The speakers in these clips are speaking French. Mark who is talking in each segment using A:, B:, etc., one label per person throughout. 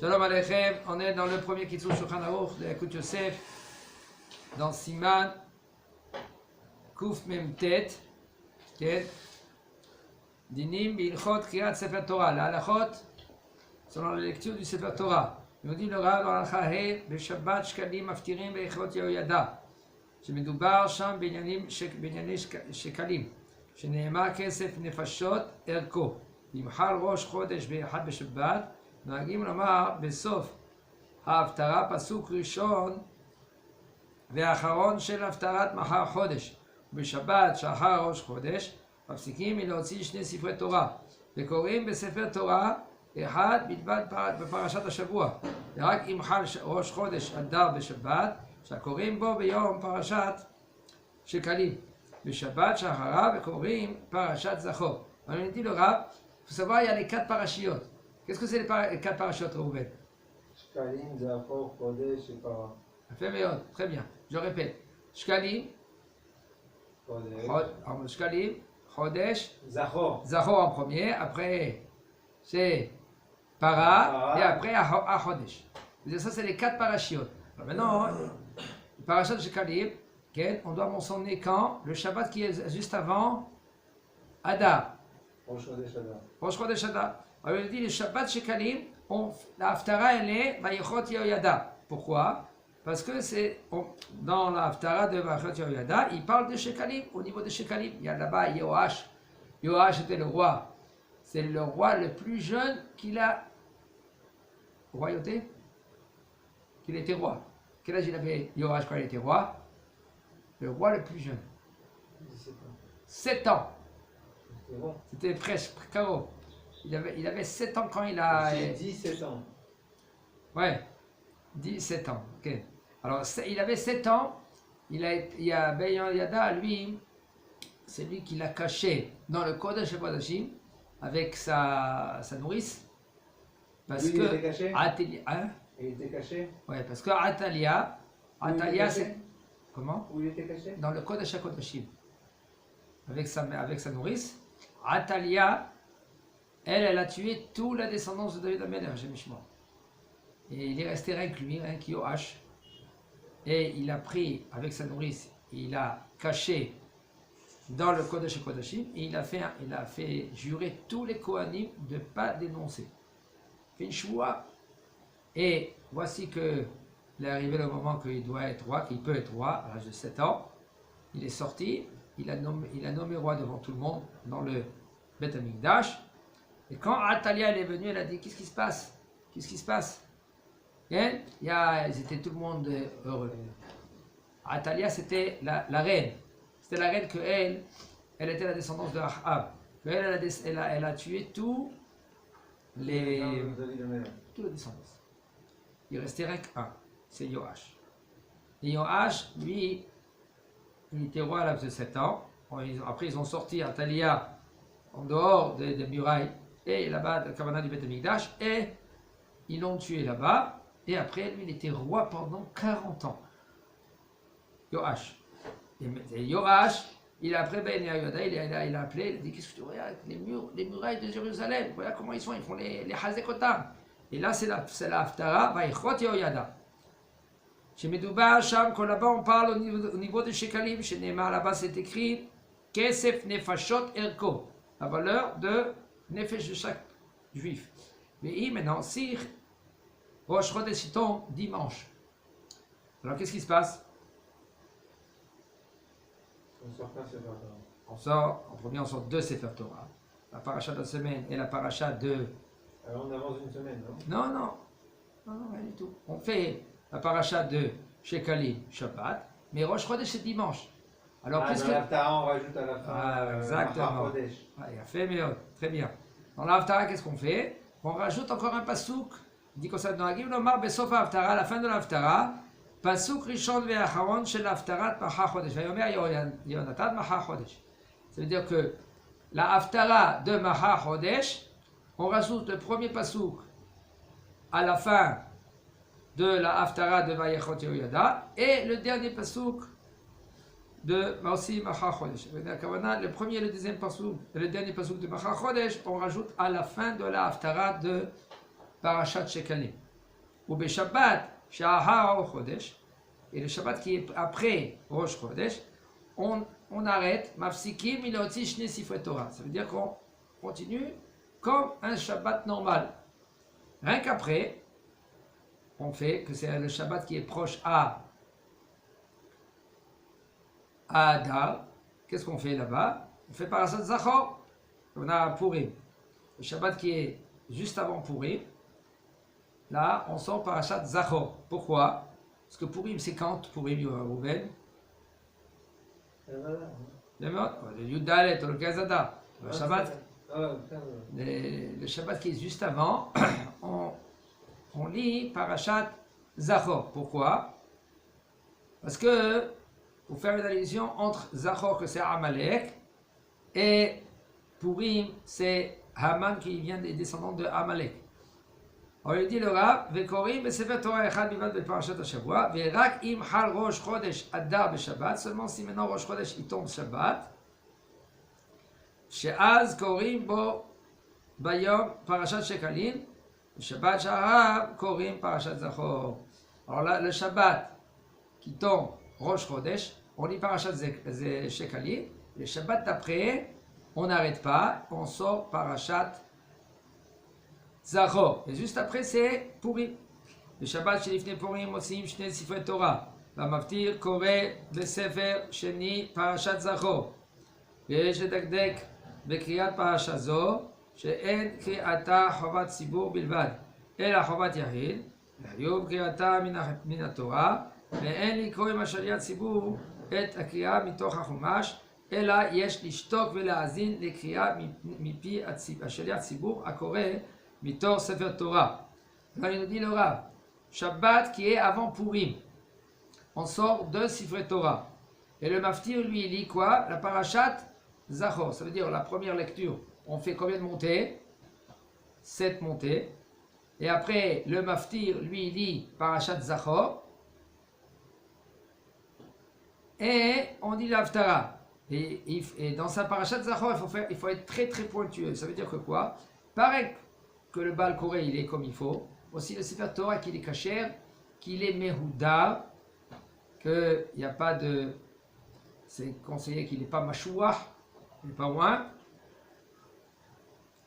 A: Shalom Aleichem, on est dans le premier Kitzur Shulchan Aruch de Yakut Yosef, dans Siman Kuf Mem Tet, Dinim Bilchot Kriyat Sefer Torah, la halachot selon la lecture du Sefer Torah. nous dit le Rav dans l'Halacha He, Beshabbat Shkalim Maftirim Beichot Yehoyada, שמדובר שם בענייני שקלים, שנאמר כסף נפשות ערכו. ימחל ראש חודש באחד בשבת, נוהגים לומר בסוף ההפטרה פסוק ראשון ואחרון של הפטרת מחר חודש. ובשבת שאחר ראש חודש מפסיקים מלהוציא שני ספרי תורה, וקוראים בספר תורה אחד בלבד בפרשת השבוע, ורק ימחל ראש חודש אדר בשבת, שקוראים בו ביום פרשת שקלים, בשבת שאחריו וקוראים פרשת זכור. On a dit le Rav, il faut savoir il y a les 4 parachiotes. Qu'est-ce que c'est les 4 parachiotes, Rouven?
B: Shkalim, Zachor, Chodesh et Para.
A: Très bien, je répète. Shkalim, Shkalim, Chodesh,
B: Zachor.
A: Zachor en premier, après c'est Para, et après Chodesh. Ça c'est les 4 parachiotes. Alors maintenant, le parachat de Shekalim, on doit mentionner quand? Le Shabbat qui est juste avant Adar.
B: Rosh Chodesh Adar.
A: Rosh Chodesh Adar. Alors il dit le Shabbat Shekalim, la Haftara elle est Vayichot Yehoyada. Pourquoi? Parce que c'est dans la Haftara de Vayichot Yehoyada, il parle de Shekalim, au niveau de Shekalim. Il y a là-bas Yoash. Yoash était le roi. C'est le roi le plus jeune qu'il a royauté. Qu'il était roi. Quel âge il avait Yoash quand il était roi? Le roi le plus jeune. 7 ans.
B: Bon.
A: C'était presque carreau. Il avait 7 ans quand il a...
B: J'ai 17 ans.
A: Ouais, 17 ans. Ok. Alors, il avait 7 ans. Il y a Ben Yehoyada, lui, c'est lui qui l'a caché dans le Kodesh HaKodashim avec sa nourrice. Parce
B: lui,
A: que...
B: il était caché?
A: Hein?
B: Il était caché?
A: Ouais, parce que Atalia c'est... Comment?
B: Où il était caché?
A: Dans le Kodesh HaKodashim. Avec sa nourrice. Atalia, elle a tué toute la descendance de David Amelech, Shemishma. Et il est resté rien que lui, rien qu'Yoash. Et il a pris, avec sa nourrice, il a caché dans le Kodesh HaKodashim, et il a fait jurer tous les Kohanim de ne pas dénoncer. Il fait une choua. Et voici que il est arrivé le moment qu'il doit être roi, qu'il peut être roi à l'âge de 7 ans. Il est sorti, il a nommé roi devant tout le monde dans le Beth Amikdash. Et quand Atalia est venue, elle a dit: qu'est-ce qui se passe? Qu'est-ce qui se passe? Et ils étaient tout le monde heureux. Atalia, c'était la reine. C'était la reine elle était la descendance de Ahab. Elle a tué tous les descendants. Il restait rien qu'un, c'est Yoash. Et Yoash, lui, il était roi à l'âge de 7 ans. Après, ils ont sorti Atalia en dehors des murailles, et là-bas, de Kavana du Beth Amikdash, et ils l'ont tué là-bas. Et après, lui, il était roi pendant 40 ans. Yoash. Et Yoash, après Ben Yehoyada, il a appelé, il a dit: qu'est-ce que tu regardes? Les murailles de Jérusalem, voilà comment ils sont, ils font les Hazekotam. Et là, c'est la Haftara, Vayichot Yehoyada. Chez Medouba, Sham, quand là-bas on parle au niveau de Shekalim, chez Neymar, là-bas c'est écrit Kesef Nefashot Erko, la valeur de Nefesh de chaque juif. Mais maintenant, si Rosh Chodesh tombe dimanche, alors qu'est-ce qui se passe? En premier, on sort 2 Sefer Torah, la paracha de la semaine et la paracha de.
B: Alors on avance une semaine, non?
A: Non, rien du tout. On fait la paracha de Shekalim Shabbat, mais Rosh Chodesh c'est dimanche. Alors
B: dans l'Haftara, on rajoute à la fin.
A: Exactement. Il a fait mieux, très bien. Dans l'Haftara, qu'est-ce qu'on fait? On rajoute encore un pasouk. Il dit comme ça dans la Gim Lomar Besof Haftara, à la fin de l'Haftara, pasouk Rishon ve'acharon shel Haftarat Machar Chodesh. Vayomer Yonatan Machar Chodesh. Ça veut dire que la Haftara de Machar Chodesh, on rajoute le premier pasouk à la fin de la Haftara de Vayichot Yehoyada et le dernier pasouk de Maosi Machar Chodesh. Le premier et le deuxième pasouk, le dernier pasouk de Machar Chodesh, on rajoute à la fin de la Haftara de Parashat Shekalim. ou be Shabbat, shahar Rosh Chodesh, et le Shabbat qui est après Rosh Chodesh, on arrête, mafsikim miloti shne sifrei Torah. Ça veut dire qu'on continue comme un Shabbat normal. Rien qu'après, on fait que c'est le Shabbat qui est proche à Adar. Qu'est-ce qu'on fait là-bas? On fait Parashat Zachor. On a Purim. Le Shabbat qui est juste avant Purim, là, on sort Parashat Zachor. Pourquoi? Parce que Purim, c'est quand Purim, Rouven? Le Yudalet, le Gazada. Le Shabbat. Le Shabbat qui est juste avant, on lit Parashat Zachor. Pourquoi? Parce que, pour faire une allusion entre Zachor, que c'est Amalek, et Purim, c'est Haman qui vient des descendants de Amalek. On lui dit le Rav, Vekorim, Sefer Torah Echad Bivad Beparashat HaShavua, Verak im Hal Rosh Chodesh Adar Beshabbat, seulement si maintenant Rosh Chodesh il tombe Shabbat, Sheaz Korim Bo Bayom Parashat Shekalin, Shabbat Shahab Korim Parashat Zachor. Alors là, le Shabbat qui tombe Rosh Chodesh, on lit Parashat Shekalin, le Shabbat d'après, on n'arrête pas, on sort Parashat Zachor. Et juste après, c'est Purim. Le Shabbat Shelifnei Purim, Mosim Shne Sifrei Torah. והמפטיר קורא בספר שני פרשת זכור. ויש לדקדק בקריאת פרשה זו, שאין קריאתה חובת ציבור בלבד, אלא חובת יחיד, וחיוב קריאתה מן התורה, ואין לקרוא עם השליח ציבור את הקריאה מתוך החומש, אלא יש לשתוק ולהאזין לקריאה מפי השליח ציבור הקורא מתוך ספר תורה. Alors il nous dit le Rav, Shabbat qui est avant Purim, on sort de Sifrei Torah. Et le Maftir, lui, il lit quoi? La Parashat Zachor. Ça veut dire la première lecture. On fait combien de montées? 7 montées. Et après, le Maftir, lui, il lit Parashat Zachor. Et on dit l'Aftara. Et dans sa Parashat Zachor, il faut être très très pointueux. Ça veut dire que quoi? Pareil que le Baal Koré, il est comme il faut. Aussi le Sefer Torah, qu'il est kasher, qu'il est Mehouda, qu'il n'y a pas de... C'est conseillé qu'il n'est pas Mashouah, il n'est pas loin.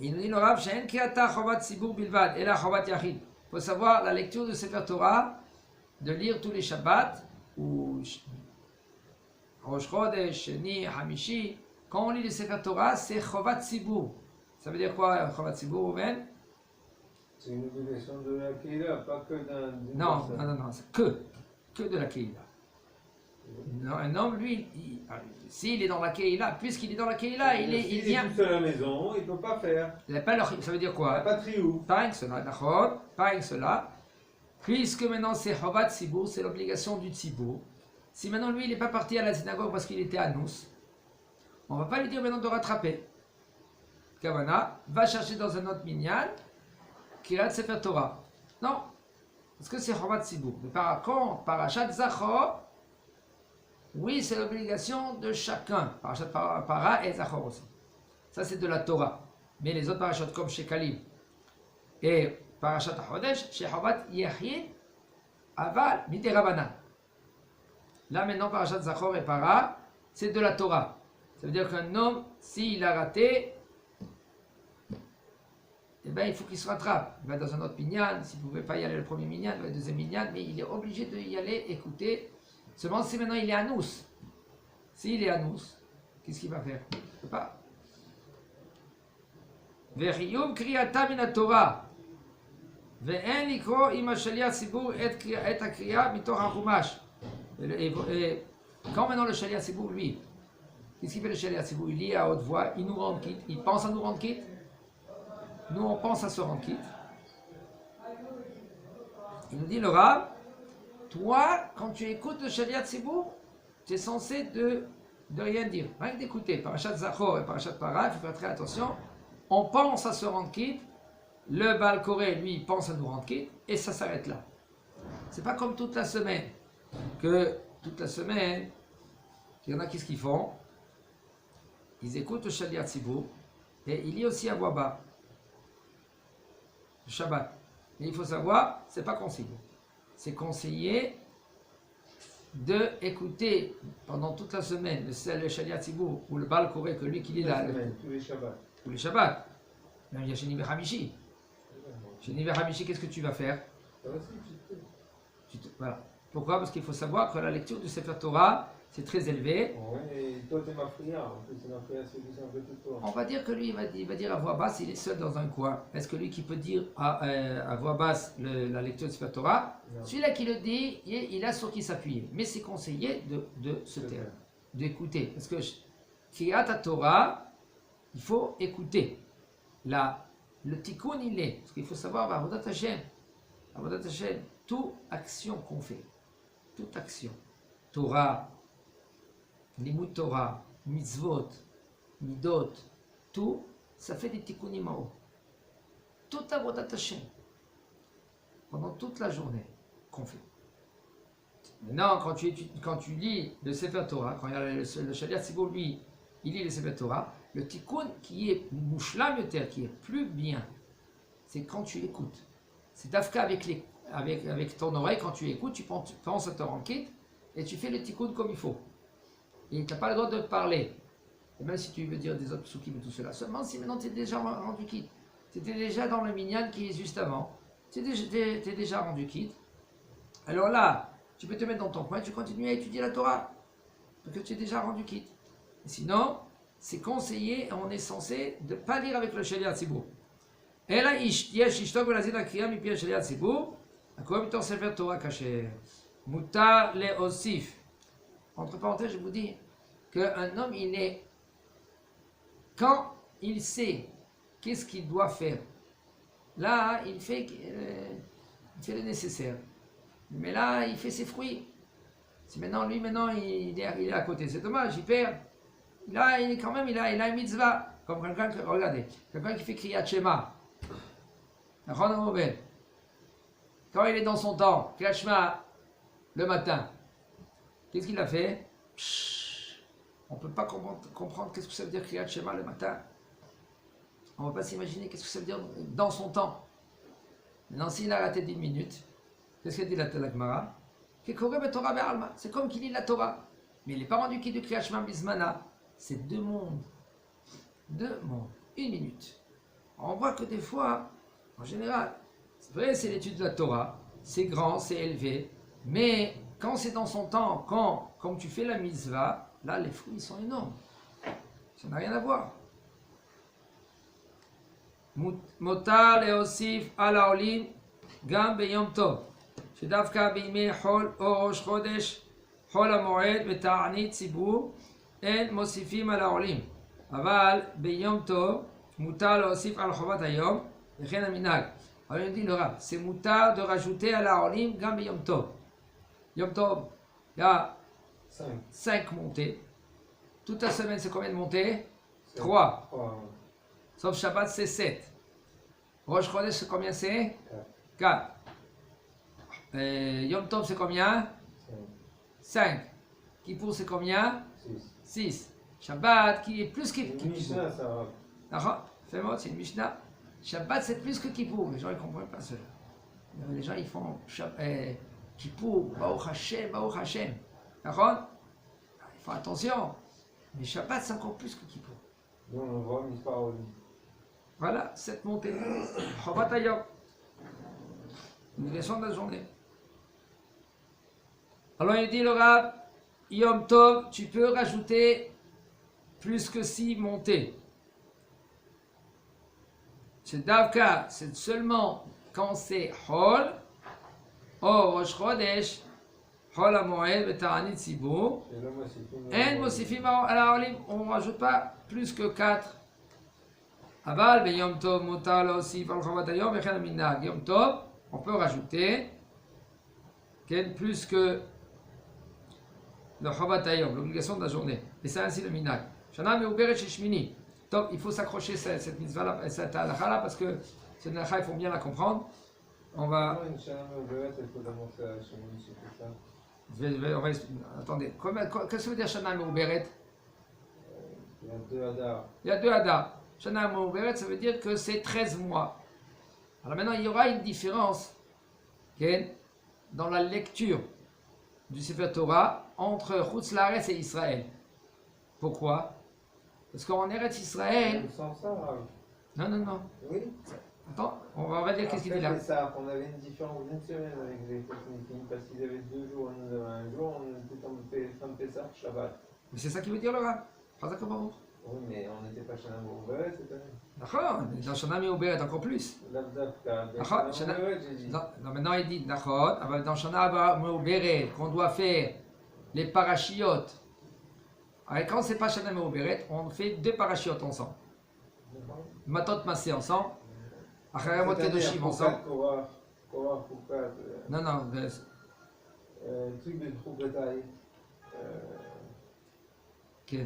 A: Il nous dit le Rav, She'en Kriyata Chovat Tzibur Bilvad, Ela Chovat Yachid. Il faut savoir la lecture de Sefer Torah, de lire tous les Shabbats, ou Rosh Chodesh, Sheni, Hamishi. Quand on lit le Sefer Torah, c'est Chovat Tzibur. Ça veut dire quoi, Chovat Tzibur, Rouven?
B: C'est une obligation de la Keïla, pas que d'un...
A: Non, c'est que de la Keïla. Non, un homme, lui, s'il est dans la Keïla, puisqu'il est dans la Keïla, il vient...
B: S'il est tout seul à la maison, il ne peut pas faire.
A: Ça veut dire quoi?
B: Il n'a pas de triou.
A: Pas que cela, d'accord? Pas que cela. Puisque maintenant c'est Chovat Tzibur, c'est l'obligation du Tzibur. Si maintenant lui, il n'est pas parti à la synagogue parce qu'il était à Nous, on ne va pas lui dire maintenant de rattraper. Kavana, va chercher dans un autre minyan, Kirat Sefer Torah. Non, parce que c'est Chovat Tzibur. Mais par contre, Parashat Zachor, oui, c'est l'obligation de chacun. Parashat Para et Zachor aussi. Ça, c'est de la Torah. Mais les autres parashot comme chez Kalim et Parashat HaChodesh, chez Chovat Yachid, Aval, Midei Rabbanan. Là, maintenant, Parashat Zachor et Para, c'est de la Torah. Ça veut dire qu'un homme, s'il a raté, eh bien, il faut qu'il se rattrape. Il va dans un autre minyan. S'il ne pouvait pas y aller le premier minyan, il va le deuxième minyan, mais il est obligé d'y aller, écouter. Seulement si maintenant il est à Nous. S'il est à Nous, qu'est-ce qu'il va faire? Il ne peut pas. Ve'chiyuv kriyata min haTorah. Ve'en likro im hashaliach tzibur et hakriya mitoch hachumash. Et quand maintenant le shaliach tzibur, lui, qu'est-ce qu'il fait le shaliach tzibur? Il lit à haute voix, il nous rend quitte, il pense à nous rendre quitte. Nous, on pense à se rendre quitte. Il nous dit le Rav, toi, quand tu écoutes le Shaliach Tzibur, tu es censé de rien dire. Rien que d'écouter. Parashat Zachor et Parashat Para, il faut faire très attention. On pense à se rendre quitte. Le Baal Koré, lui, il pense à nous rendre quitte. Et ça s'arrête là. C'est pas comme toute la semaine. Que toute la semaine, il y en a qu'est-ce qu'ils font? Ils écoutent le Shaliach Tzibur. Et il lit aussi à voix bas. Le Shabbat. Mais il faut savoir, c'est pas conseillé. C'est conseillé d'écouter pendant toute la semaine le Shaliat Tzibour ou le Baal Koré, que lui qui lit là,
B: tous les Shabbats.
A: tous les Shabbats. Même il y a chez Niver Hamishi. Chez Niver Hamishi, qu'est-ce que tu vas faire?
B: Ça aussi,
A: Voilà. Pourquoi? Parce qu'il faut savoir que la lecture du Sefer Torah, c'est très élevé.
B: Ouais, et toi, t'es ma prière. En plus, c'est ma prière, c'est un peu tout toi.
A: On va dire que lui, il va dire à voix basse, il est seul dans un coin. Est-ce que lui qui peut dire à voix basse la lecture du Sefer Torah,
B: Non.
A: celui-là qui le dit, il a sur qui s'appuyer. Mais c'est conseillé de se taire, d'écouter. Parce que Kriyat Torah, il faut écouter. Le tikkun, il est. Parce qu'il faut savoir, Avodat Hashem, toute action qu'on fait, toute action, Torah, Limud Torah, Mitzvot, Midot, tout, ça fait des tikkunim en haut. Toute Avodat Hashem, pendant toute la journée qu'on fait. Maintenant, quand tu lis le Sefer Torah, quand il y a le Shaliat Tzibour, lui, il lit le Sefer Torah, le tikkun qui est mouchlam yoter, qui est plus bien, c'est quand tu écoutes. C'est d'afka avec ton oreille, quand tu écoutes, tu penses à ton rankit et tu fais le tikkun comme il faut. Et tu n'as pas le droit de parler. Et même si tu veux dire des autres psukim et tout cela, seulement si maintenant tu es déjà rendu quitte. Tu étais déjà dans le minyan qui est juste avant. Tu es déjà rendu quitte. Alors là, tu peux te mettre dans ton coin, tu continues à étudier la Torah. Parce que tu es déjà rendu quitte. Et sinon, c'est conseillé, on est censé de ne pas lire avec le Shaliat Tzibour. Et là, yesh ishtok velazin akriya mipi ha-Shaliat Tzibour, akol mitor sefer Torah kasher. Mutar le'osif. Entre parenthèses, je vous dis qu'un homme, il est, quand il sait qu'est-ce qu'il doit faire, là, il fait le nécessaire. Mais là, il fait ses fruits. Si maintenant, lui, il est à côté, c'est dommage, il perd. Là, il est quand même, il a une mitzvah. Comme quelqu'un qui, regardez, quelqu'un qui fait Kriyat Shema. Quand il est dans son temps, Kriyat Shema, le matin, qu'est-ce qu'il a fait? On ne peut pas comprendre qu'est-ce que ça veut dire Kriyat Shema le matin. On ne va pas s'imaginer qu'est-ce que ça veut dire dans son temps. Maintenant, s'il a raté 10 minutes, qu'est-ce qu'il dit la Gemara? C'est comme qu'il lit la Torah. Mais il n'est pas rendu qui de Kriyat Shema Bismana. C'est deux mondes. Une minute. On voit que des fois, en général, c'est vrai, c'est l'étude de la Torah. C'est grand, c'est élevé. Mais quand c'est dans son temps, comme tu fais la mitzvah, là, les fruits sont énormes. Ça n'a rien à voir. Motar leosif al haolim gam beyom tov. שדווקא בימי חול או ראש חודש, חול המועד ותענית ציבור, אין מוסיפים על העולים. אבל ביום טוב מותר להוסיף על חובת היום, וכן המנהג. אבל אני dis le rab, c'est moutar de rajouter à la העולים גם ביום טוב. Yom Tov, il y a 5 montées. Toute la semaine, c'est combien de montées? 3. Sauf Shabbat, c'est 7. Rosh Chodesh, c'est combien c'est? 4. Yom Tov, c'est combien? 5. Kippour, c'est combien? 6. Shabbat, qui est plus que Kippour.
B: Mishnah, ça va.
A: Fais-moi, c'est une Mishnah. Shabbat, c'est plus que Kippour. Les gens, ils ne comprennent pas cela. Les gens, ils font Kippour, Baruch Hashem, Baruch Hashem. D'accord? Il faut attention. Mais Shabbat, c'est encore plus que Kippour.
B: Nous, on voit Mispar Oli.
A: Voilà, 7 montées. Chovat Hayom. Une leçon de la journée. Alors il dit le Rab, Yom Tov, tu peux rajouter plus que 6 montées. C'est Davka, c'est seulement quand c'est Hol, or Rosh Chodesh, Hol HaMoed, Ve'Ta'anit Tzibur, En Mosifim ala Olim, on ne rajoute pas plus que 4. Aval, ben Yom Tov, Mutar Leosif al Chovat Hayom, Vechen Minhag. Yom Tov, on peut rajouter plus que le Chovat Hayom, l'obligation de la journée. Et c'est ainsi le Minhag. Shana Meuberet Shishmini. Donc, il faut s'accrocher cette mitzvah-là, cette halakha-là, parce que cette halakha, il faut bien la comprendre. On va.
B: Une Shana Meuberet, il faut d'abord faire la Shemini, c'est tout ça.
A: On va attendez. Qu'est-ce que ça veut dire Shana Meuberet?
B: Il y a 2 Hadar.
A: Il y a 2 Hadar. Shana Meuberet, ça veut dire que c'est 13 mois. Alors maintenant, il y aura une différence dans la lecture du Sefer Torah entre Chutz Laaretz et Israël. Pourquoi? Parce qu'en Eretz Israël...
B: Sans ça, Rav.
A: Non.
B: Oui.
A: Attends, on va dire qu'est-ce qu'il dit là.
B: C'est ça, on avait une différence d'une semaine avec les techniques, parce qu'ils avaient 2 jours, nous avons un jour, on était en fin de Pessah, Shabbat.
A: Mais c'est ça qui veut dire le Rav. Chazak Baruch.
B: Oui, mais on n'était pas Shana Mourberet cette année.
A: D'accord, dans Shana Me'uberet encore plus.
B: L'Abdavka,
A: D'accord,
B: Shana Mourberet, j'ai dit.
A: Non, maintenant il dit, d'accord, dans Shana Me'uberet, qu'on doit faire les parachiotes. Alors quand c'est pas Shana Me'uberet, on fait 2 parachiotes ensemble. Matot Massé ensemble. Acharamot Kedoshim ensemble.
B: Korah, Foukat.
A: Non,
B: Truc de trop bataille.
A: ok.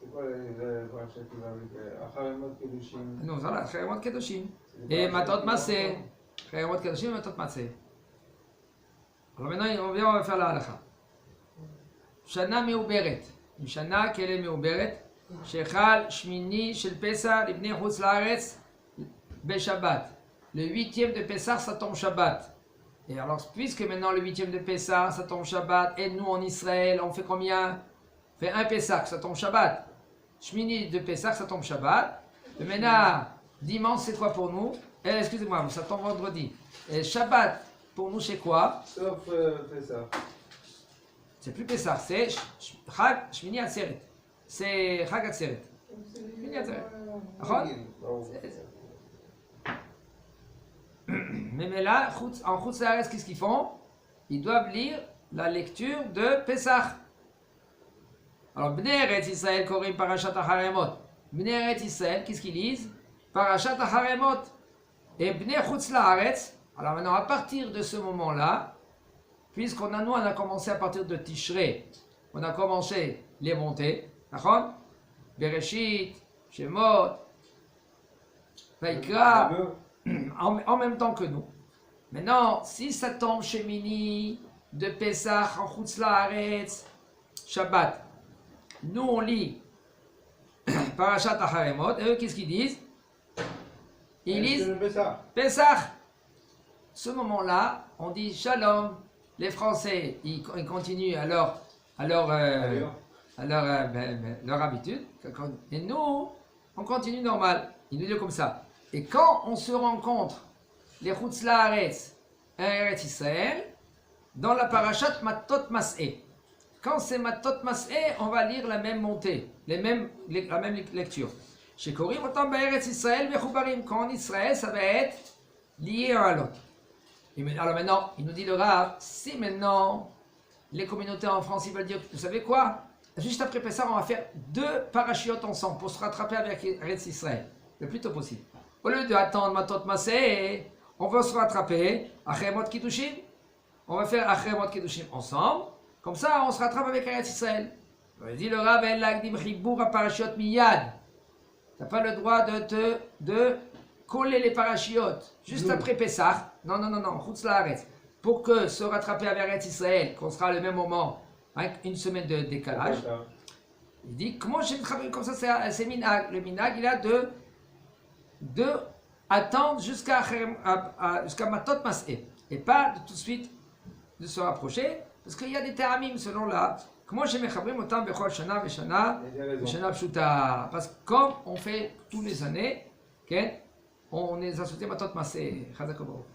B: C'est quoi le parachat qui va avec Acharamot Kedoshim?
A: Non, voilà, Acharamot Kedoshim. Et Matot Massé. Acharamot Kedoshim et Matot Massé. Alors maintenant, on va faire la halakha. Shana Me'uberet. Une Shana, quelle est Me'uberet? Shechal Shmini Shel Pesach Ibnei Chutz Laaretz Beshabbat. Le 8e de Pessah, ça tombe Shabbat. Et alors, puisque maintenant le 8e de Pessah, ça tombe Shabbat, et nous en Israël, on fait combien? On fait un Pessah, ça tombe Shabbat. Shmini de Pessah, ça tombe Shabbat. Le maintenant, dimanche, c'est quoi pour nous? Excusez-moi, ça tombe vendredi. Et Shabbat, pour nous, c'est quoi?
B: Sauf Pessah.
A: C'est plus Pessah, c'est Chag Shmini Atzeret. C'est Chag Atzeret. Shmini Atzeret. Mais là, en Chutz Laaretz, qu'est-ce qu'ils font? Ils doivent lire la lecture de Pessah. Alors, Bnei Eretz Israël, Korim Parashat HaHaremot. Bnei Eretz Israël, qu'est-ce qu'ils lisent? Parashat HaHaremot. Et Bnei Chutz Laaretz, alors maintenant, à partir de ce moment-là, puisqu'on a, nous, on a commencé à partir de Tishrei, on a commencé les montées, d'accord? Bereshit, Shemot, Vaikra, en même temps que nous. Maintenant, si ça tombe chez Mini, de Pessah, en Chutz Laaretz, Shabbat, nous on lit Parashat HaHaremot, et eux qu'est-ce qu'ils disent? Ils lisent Pessah. Ce moment-là, on dit Shalom. Les Français, ils continuent à leur habitude, et nous, on continue normal. Ils nous disent comme ça. Et quand on se rencontre, les Chutz Laaretz et Eretz Israël, dans la parashat Matot Mas'eh. Quand c'est Matot Mas'eh, on va lire la même montée, la même lecture. Chez Korim, autant Eretz Israël, Mechubarim. Quand en Israël, ça va être lié un à l'autre. Alors maintenant, il nous dit le Rav, si maintenant les communautés en France, ils veulent dire, vous savez quoi? Juste après Pessah, on va faire 2 parachiotes ensemble pour se rattraper avec Eretz Israël, le plus tôt possible. Au lieu d'attendre Matot Maseh, on va se rattraper Achremot Kiddushim. On va faire Achremot Kiddushim ensemble. Comme ça, on se rattrape avec Eretz Israël. Il dit le Rav, El Lagdim Chibour Parashiot Miyad. Tu n'as pas le droit de coller les parachiotes juste après Pessah. Non, Chutz Laaretz. Pour que se rattraper avec Eretz Israël, qu'on sera le même moment, avec une semaine de décalage. Il dit, comment j'ai travaillé comme ça, c'est Minag. Le Minag, il a de attendre jusqu'à Matot Mas'eh. Et pas de tout de suite de se rapprocher, parce qu'il y a des théramim selon là. Comment j'ai mechabrim autant bechol shana veshana pshuta. Parce que comme on fait tous les années, on est associé Matot Mas'eh. Chazak Baruch.